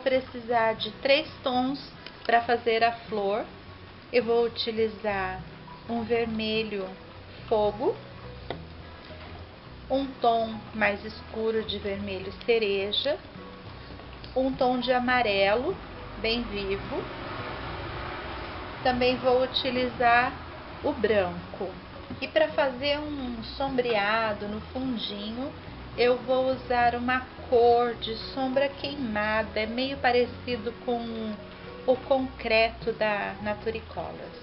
precisar de 3 tons para fazer a flor. Eu vou utilizar um vermelho fogo, um tom mais escuro de vermelho cereja, um tom de amarelo bem vivo. Também vou utilizar o branco. E para fazer um sombreado no fundinho, eu vou usar uma cor de sombra queimada, é meio parecido com o concreto da Naturicolors.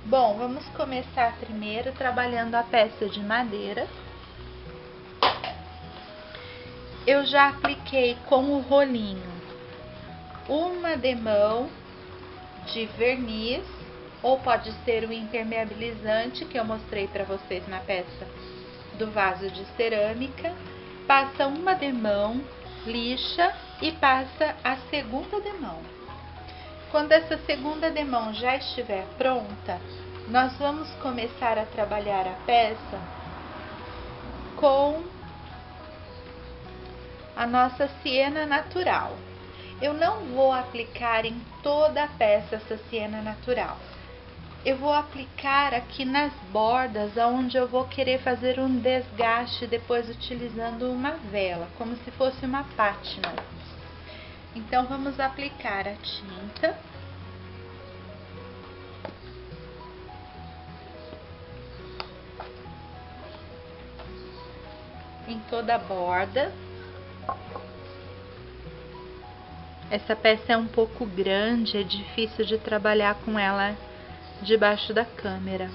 Bom, vamos começar primeiro trabalhando a peça de madeira. Eu já apliquei com o rolinho uma demão de verniz, ou pode ser o impermeabilizante que eu mostrei para vocês na peça do vaso de cerâmica. Passa uma demão, lixa e passa a segunda demão. Quando essa segunda demão já estiver pronta, nós vamos começar a trabalhar a peça com a nossa siena natural. Eu não vou aplicar em toda a peça essa siena natural. Eu vou aplicar aqui nas bordas, onde eu vou querer fazer um desgaste depois utilizando uma vela, como se fosse uma pátina. Então, vamos aplicar a tinta. Em toda a borda. Essa peça é um pouco grande, é difícil de trabalhar com ela debaixo da câmera.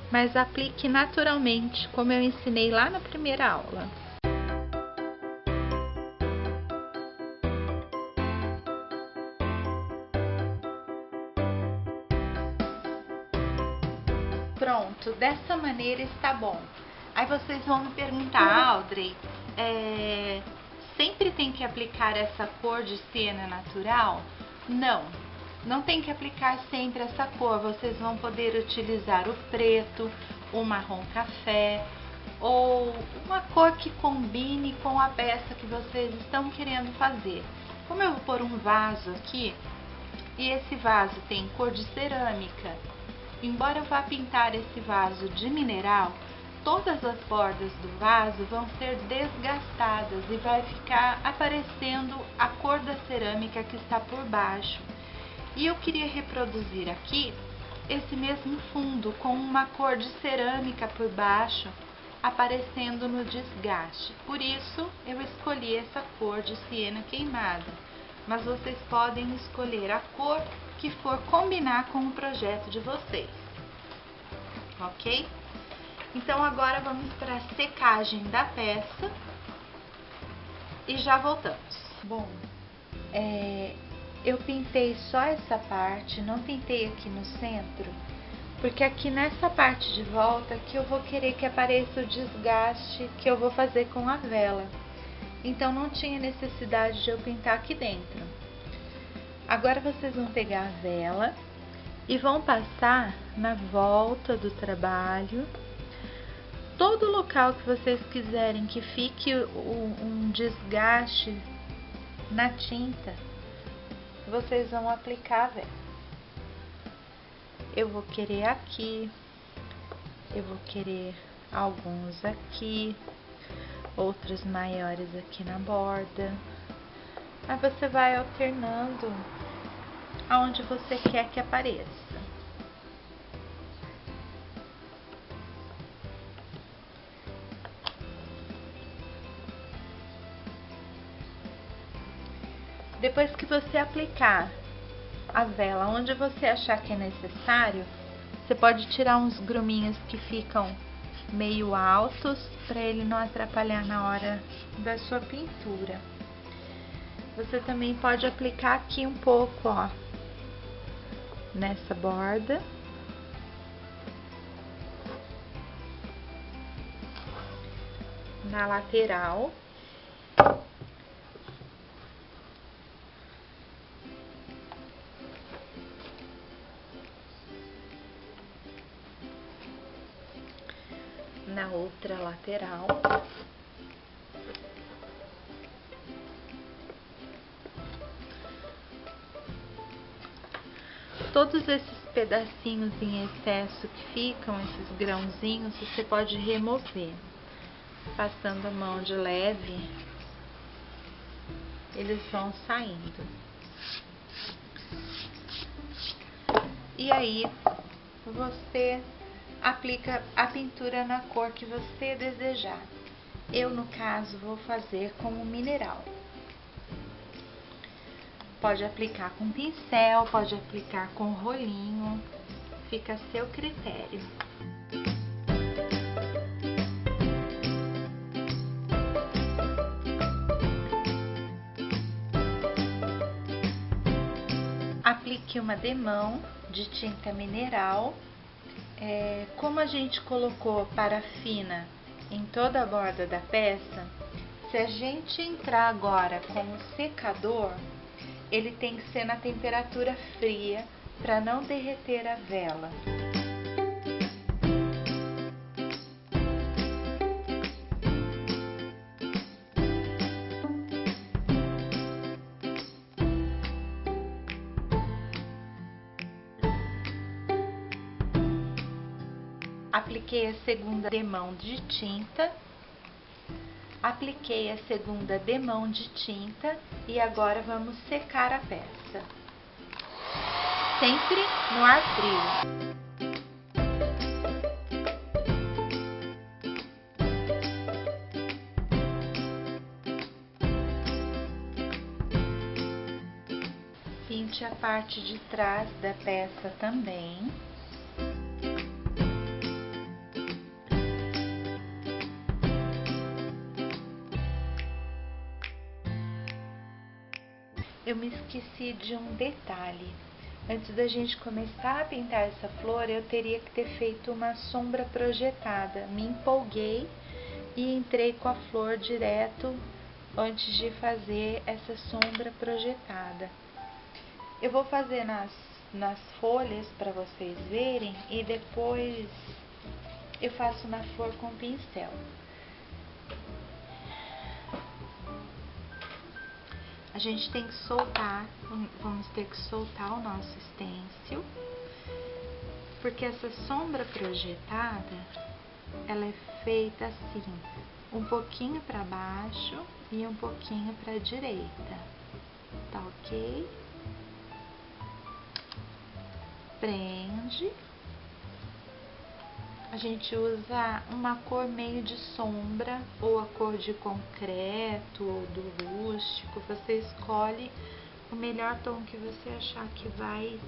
Mas aplique naturalmente, como eu ensinei lá na primeira aula. Pronto, dessa maneira está bom. Aí vocês vão me perguntar, Audrey, sempre tem que aplicar essa cor de siena natural? Não, não tem que aplicar sempre essa cor. Vocês vão poder utilizar o preto, o marrom café ou uma cor que combine com a peça que vocês estão querendo fazer. Como eu vou pôr um vaso aqui, e esse vaso tem cor de cerâmica, embora eu vá pintar esse vaso de mineral, todas as bordas do vaso vão ser desgastadas e vai ficar aparecendo a cor da cerâmica que está por baixo. E eu queria reproduzir aqui esse mesmo fundo com uma cor de cerâmica por baixo aparecendo no desgaste. Por isso eu escolhi essa cor de siena queimada, mas vocês podem escolher a cor que for combinar com o projeto de vocês, ok? Então agora vamos para a secagem da peça e já voltamos. Bom, eu pintei só essa parte, não pintei aqui no centro, porque aqui nessa parte de volta que eu vou querer que apareça o desgaste que eu vou fazer com a vela. Então não tinha necessidade de eu pintar aqui dentro. Agora vocês vão pegar a vela e vão passar na volta do trabalho, todo local que vocês quiserem que fique um desgaste na tinta, vocês vão aplicar a vela. Eu vou querer aqui, eu vou querer alguns aqui, outros maiores aqui na borda. Aí você vai alternando aonde você quer que apareça. Depois que você aplicar a vela onde você achar que é necessário, você pode tirar uns gruminhos que ficam meio altos para ele não atrapalhar na hora da sua pintura. Você também pode aplicar aqui um pouco, ó, nessa borda. Na lateral. na outra lateral. Todos esses pedacinhos em excesso que ficam, esses grãozinhos, você pode remover. Passando a mão de leve, eles vão saindo. E aí, você aplica a pintura na cor que você desejar. Eu, no caso, vou fazer com o mineral. Pode aplicar com pincel, pode aplicar com rolinho, fica a seu critério. Aplique uma demão de tinta mineral. Como a gente colocou parafina em toda a borda da peça, se a gente entrar agora com o secador, ele tem que ser na temperatura fria para não derreter a vela. Apliquei a segunda demão de tinta, apliquei a segunda demão de tinta e agora vamos secar a peça, sempre no ar frio. Pinte a parte de trás da peça também. Eu me esqueci de um detalhe. Antes da gente começar a pintar essa flor, eu teria que ter feito uma sombra projetada. Me empolguei e entrei com a flor direto antes de fazer essa sombra projetada. Eu vou fazer nas folhas para vocês verem e depois eu faço na flor com pincel. A gente tem que soltar, vamos ter que soltar o nosso stencil, porque essa sombra projetada, ela é feita assim, um pouquinho para baixo e um pouquinho para a direita, tá ok? Prende. A gente usa uma cor meio de sombra, ou a cor de concreto, ou do rústico. Você escolhe o melhor tom que você achar que vai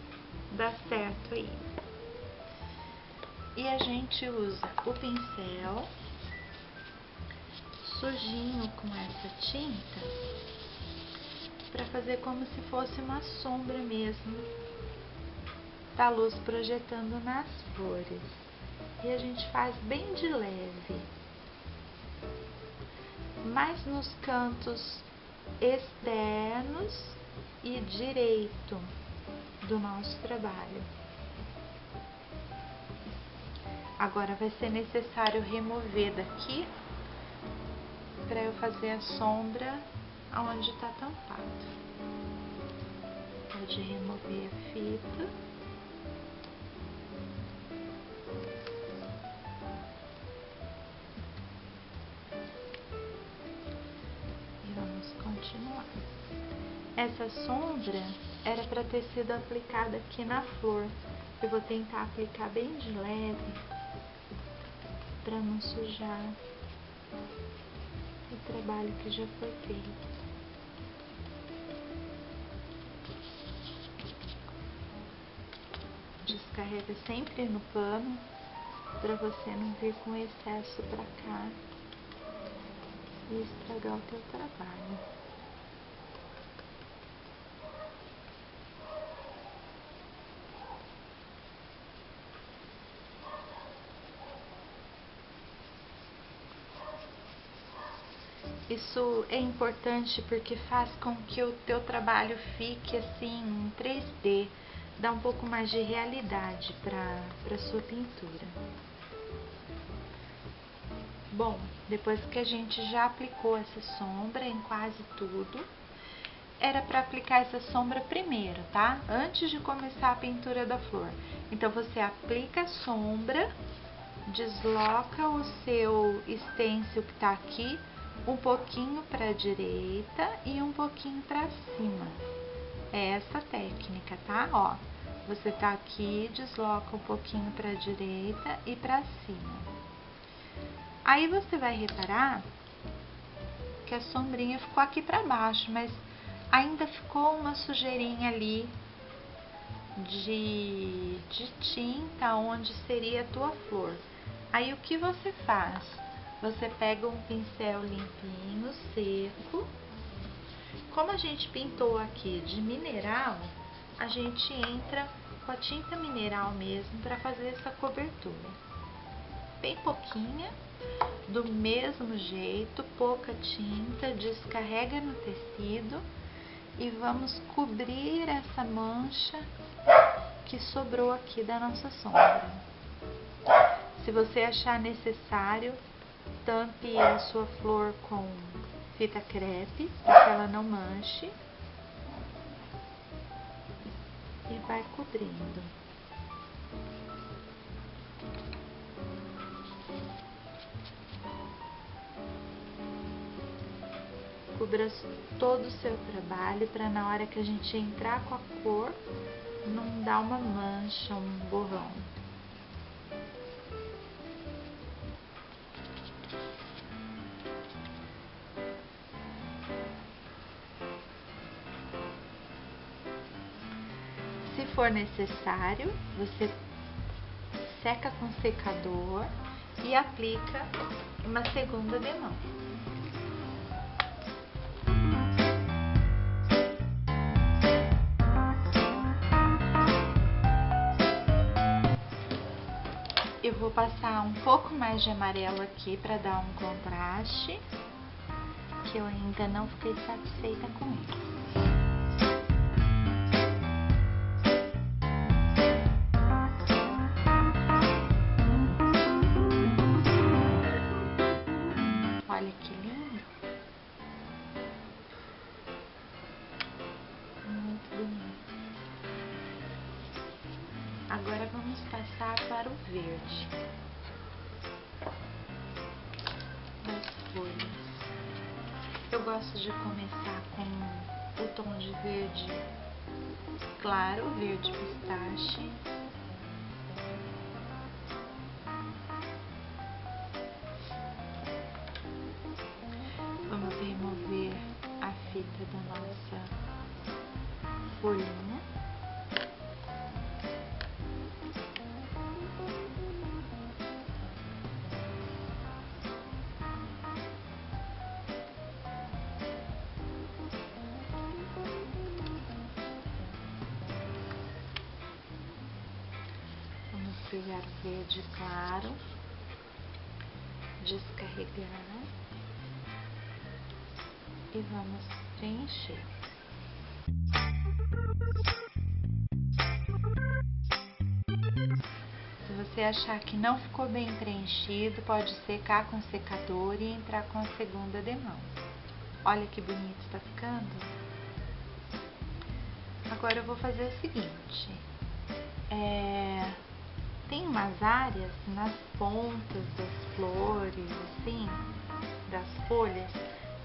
dar certo aí. E a gente usa o pincel sujinho com essa tinta para fazer como se fosse uma sombra mesmo da luz projetando nas flores. E a gente faz bem de leve, mais nos cantos externos e direito do nosso trabalho. Agora vai ser necessário remover daqui para eu fazer a sombra onde está tampado. Pode remover a fita. Continuar. Essa sombra era para ter sido aplicada aqui na flor. Eu vou tentar aplicar bem de leve para não sujar o trabalho que já foi feito. Descarrega sempre no pano para você não vir com excesso para cá e estragar o teu trabalho. Isso é importante porque faz com que o teu trabalho fique assim em 3D, dá um pouco mais de realidade para sua pintura. Bom, depois que a gente já aplicou essa sombra em quase tudo, era para aplicar essa sombra primeiro, tá? Antes de começar a pintura da flor. Então, você aplica a sombra, desloca o seu stencil que tá aqui um pouquinho para a direita e um pouquinho para cima. É essa técnica, tá? Ó, você tá aqui, desloca um pouquinho para a direita e para cima. Aí você vai reparar que a sombrinha ficou aqui para baixo, mas ainda ficou uma sujeirinha ali de tinta onde seria a tua flor. Aí o que você faz? Você pega um pincel limpinho, seco. Como a gente pintou aqui de mineral, a gente entra com a tinta mineral mesmo para fazer essa cobertura. Bem pouquinha, do mesmo jeito, pouca tinta, descarrega no tecido e vamos cobrir essa mancha que sobrou aqui da nossa sombra. Se você achar necessário, tampe a sua flor com fita crepe para que ela não manche e vai cobrindo. Cubra todo o seu trabalho para na hora que a gente entrar com a cor não dar uma mancha, um borrão. Se for necessário, você seca com secador e aplica uma segunda demão. Eu vou passar um pouco mais de amarelo aqui para dar um contraste, que eu ainda não fiquei satisfeita com ele. Olha que lindo! Muito bonito. Agora vamos passar para o verde das folhas. Eu gosto de começar com o tom de verde claro, verde pistache. Vamos remover a fita da nossa folhinha. Vamos pegar o verde claro, descarregar e vamos preencher. Se você achar que não ficou bem preenchido, pode secar com secador e entrar com a segunda demão. Olha que bonito está ficando. Agora eu vou fazer o seguinte, tem umas áreas nas pontas das flores, assim, das folhas,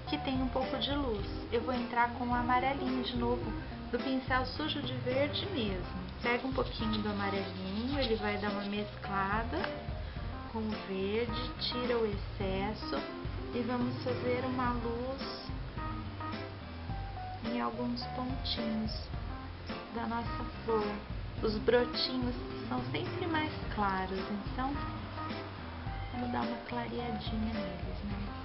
que tem um pouco de luz. Eu vou entrar com o amarelinho de novo, do pincel sujo de verde mesmo. Pega um pouquinho do amarelinho, ele vai dar uma mesclada com o verde, tira o excesso e vamos fazer uma luz em alguns pontinhos da nossa flor. Os brotinhos são sempre mais claros, então vamos dar uma clareadinha neles, né?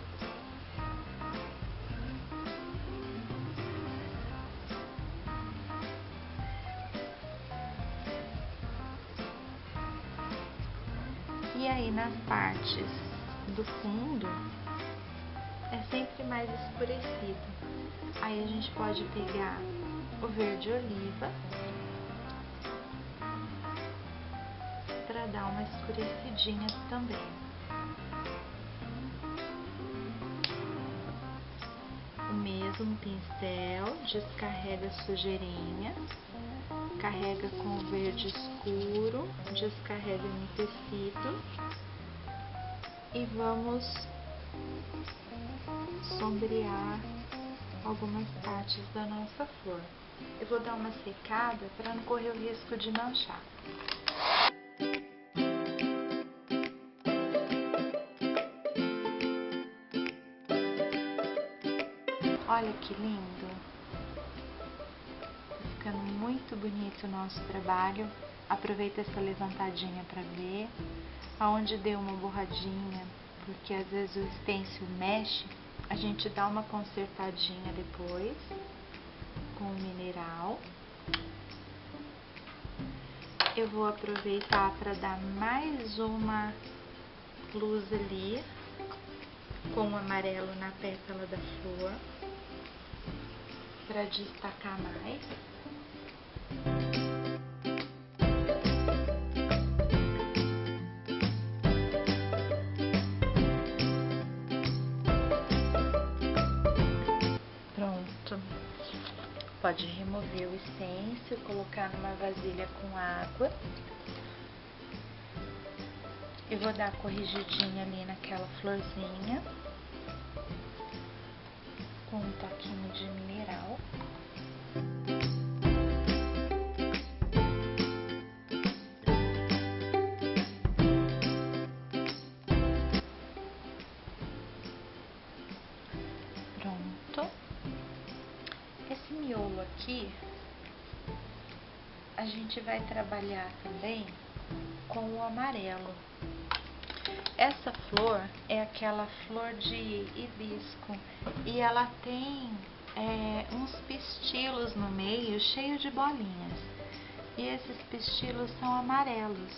E aí nas partes do fundo é sempre mais escurecido. Aí a gente pode pegar o verde oliva para dar uma escurecidinha também. mais um pincel, descarrega a sujeirinha, carrega com o verde escuro, descarrega no tecido e vamos sombrear algumas partes da nossa flor. Eu vou dar uma secada para não correr o risco de manchar. Olha que lindo! Tá ficando muito bonito o nosso trabalho. Aproveita essa levantadinha para ver aonde deu uma borradinha, porque às vezes o stencil mexe. A gente dá uma consertadinha depois com o mineral. Eu vou aproveitar para dar mais uma luz ali com o amarelo na pétala da flor para destacar mais. Pronto. Pode remover o stencil, colocar numa vasilha com água. Eu vou dar corrigidinha ali naquela florzinha com um toquinho de mineral. Pronto. Esse miolo aqui, a gente vai trabalhar também com o amarelo. Essa flor é aquela flor de hibisco e ela tem uns pistilos no meio cheio de bolinhas, e esses pistilos são amarelos.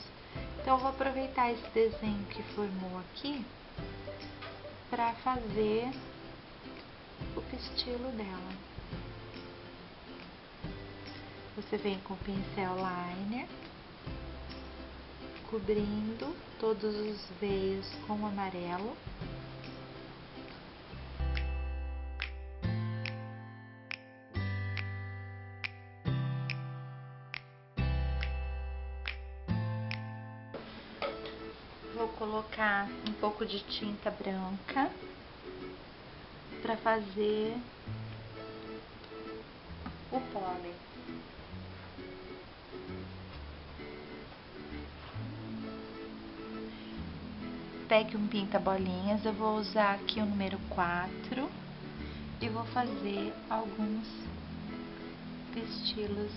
Então eu vou aproveitar esse desenho que formou aqui para fazer o pistilo dela. Você vem com o pincel liner, cobrindo todos os veios com o amarelo. Vou colocar um pouco de tinta branca para fazer o pólen. Pegue um pinta-bolinhas, eu vou usar aqui o número 4 e vou fazer alguns pistilos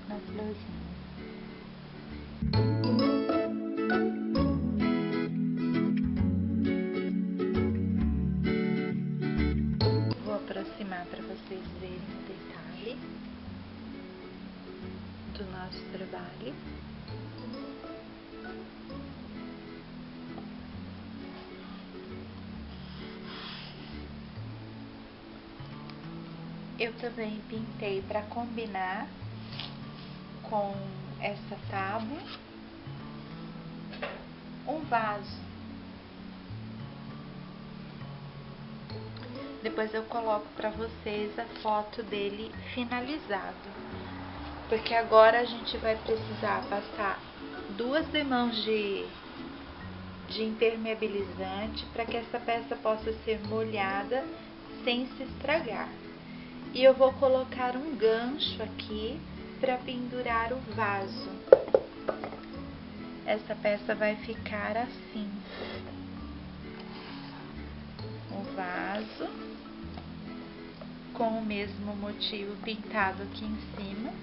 na florzinha. Vou aproximar para vocês verem o detalhe do nosso trabalho. Eu também pintei para combinar com essa tábua um vaso. Depois eu coloco para vocês a foto dele finalizado, porque agora a gente vai precisar passar 2 demãos de impermeabilizante para que essa peça possa ser molhada sem se estragar. E eu vou colocar um gancho aqui para pendurar o vaso. Essa peça vai ficar assim. O vaso com o mesmo motivo pintado aqui em cima.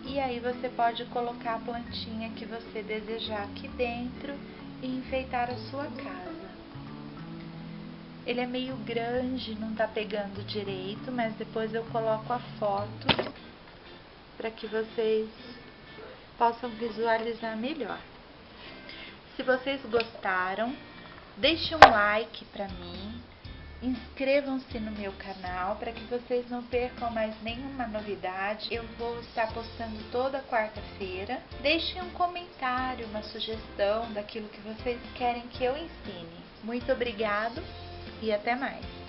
E aí você pode colocar a plantinha que você desejar aqui dentro e enfeitar a sua casa. Ele é meio grande, não tá pegando direito, mas depois eu coloco a foto para que vocês possam visualizar melhor. Se vocês gostaram, deixem um like para mim, inscrevam-se no meu canal para que vocês não percam mais nenhuma novidade. Eu vou estar postando toda quarta-feira. Deixem um comentário, uma sugestão daquilo que vocês querem que eu ensine. Muito obrigado e até mais!